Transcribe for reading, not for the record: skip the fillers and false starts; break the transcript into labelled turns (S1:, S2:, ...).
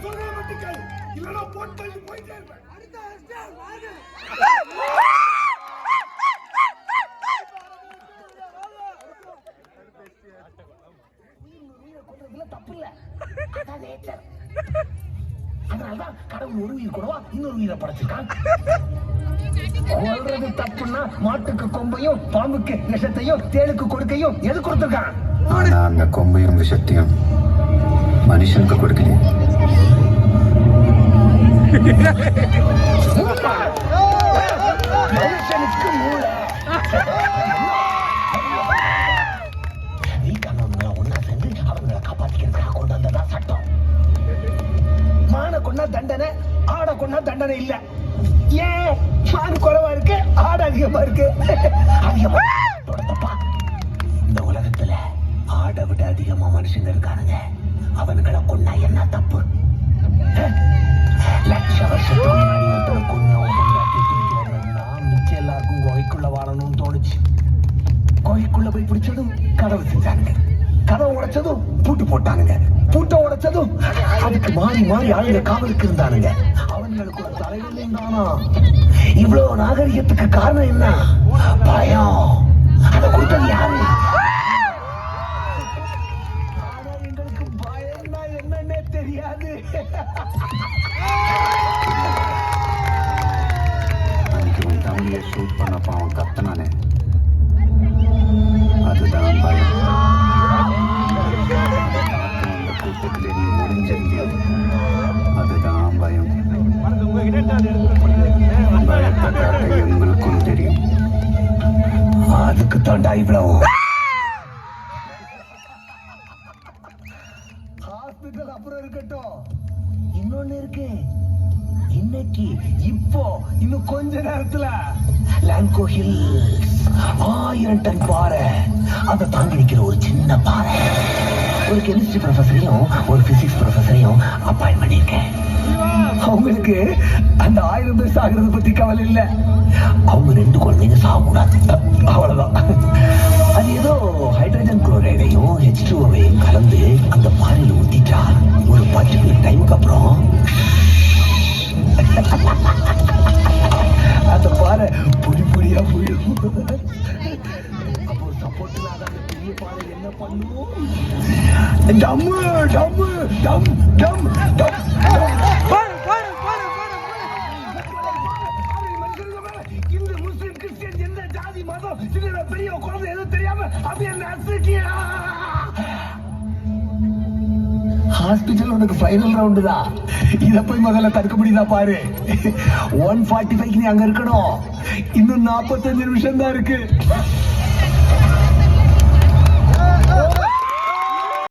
S1: சொல்றத மட்டும் கேளு, இல்லனா போட்டு தள்ளி போயிட்டே இருப்பேன்.
S2: தப்பு இல்ல, அதனாலதான் கடவுள் ஒரு உயிர் கூடவா இன்னொரு உயிரை படைச்சிருக்கான். கொல்றது தப்புன்னா மாட்டுக்கு கொம்பையும் பாம்புக்கு விஷத்தையும் தேளுக்கு கொடுக்கையும் எது கொடுத்திருக்கான்?
S3: ஆனா அந்த கொம்பையும் விஷத்தையும் மனுஷனுக்கு கொடுக்கலையே.
S2: மனுஷனுக்கு மூளை. வீட்டானவங்களை ஒன்னா சேர்ந்து அவங்களை காப்பாத்திக்கிறதுக்காக கொண்டு வந்ததான் சட்டம். மான கொண்டா தண்டனை, ஆட கொண்டா தண்டனை இல்ல. ஏன் மான் குறைவா இருக்கு, ஆடு அதிகமா இருக்கு? அதிகமா தப்பா. இந்த உலகத்துல ஆடை விட அதிகமா மனுஷங்க இருக்கானுங்க. அவனுங்களை கொண்டா என்ன தப்பு? லட்ச வருஷத்துக்கு முன்னாடி ஒருத்தனை கொண்டா மிச்சம் எல்லாருக்கும் குகைக்குள்ள வாழணும்னு தோணுச்சு. குகைக்குள்ள போய் பிடிச்சதும் கதவு செஞ்சானுங்க, கதவை உடைச்சதும் பூட்டு போட்டானுங்க, பூட்டை உடைச்சதும் அதுக்கு மாறி மாறி ஆளுங்க காவலுக்கு இருந்தானுங்க. அவங்களுக்கு ஒரு தலைவன் தானா? இவ்வளவு நாகரிகத்துக்கு காரணம் என்ன? பயம். அதை கொடுத்தது யாரு? ஆனா எங்களுக்கு பயம்னா என்னன்னே தெரியாது.
S3: தம்பியை ஷூட் பண்ணப்ப அவன் கத்தனானே, அதுதான் பயம். அந்த கூட்டத்திலே நீ முடிஞ்சிருந்தியோ, அதுதான் பயம். பயத்தை காட்ட எங்களுக்கும் தெரியும்.
S2: அதுக்கு தாண்டா இவ்வளவு. ஹாஸ்பிட்டல் அப்புறம் இருக்கட்டும், இன்னொன்னு இருக்கு. இன்னைக்கு இப்போ இன்னும் கொஞ்ச நேரத்துல லாங்கோ ஹில்ஸ் 1000 டன் பாறை, அதை தாங்கி நிக்கிற ஒரு சின்ன பாறை. ஒரு கெமிஸ்ட்ரி ப்ரொஃபஸரையும் ஒரு பிசிக்ஸ் ப்ரொஃபஸரையும் அப்பாயிண்ட் பண்ணிருக்கேன். அவங்களுக்கு அந்த 1000 பேர் சாகிறத பத்தி கவலை இல்ல. அவங்க 2 குழந்தைங்க சாகக்கூடாது, அவ்வளவுதான். அது ஏதோ ஹைட்ரஜன் குளோரைடையும் H2O-வையும் கலந்து அந்த பாறையில ஊத்திட்டா ஒரு 10 மினிட் டைமுக்கு அப்புறம் அந்த பாறை பொடி பொடியா போயிடும். அப்போ சப்போர்ட் இல்லாத அந்த பெரிய பாறை என்ன பண்ணும்? டம்மு டம்மு டம் டம் டம். இந்த முஸ்லிம் கிறிஸ்டியன் எந்த ஜாதி மதம் சின்ன பெரிய குழந்தை எதுவும் தெரியாம அப்படியே நசுக்கியா. ஹாஸ்பிட்டல் உனக்கு ஃபைனல் ரவுண்டு தான். இத போய் முதல்ல தடுக்க முடியுதா பாரு. 1:45 நீ அங்க இருக்கணும். இன்னும் 45 நிமிஷம் தான் இருக்கு.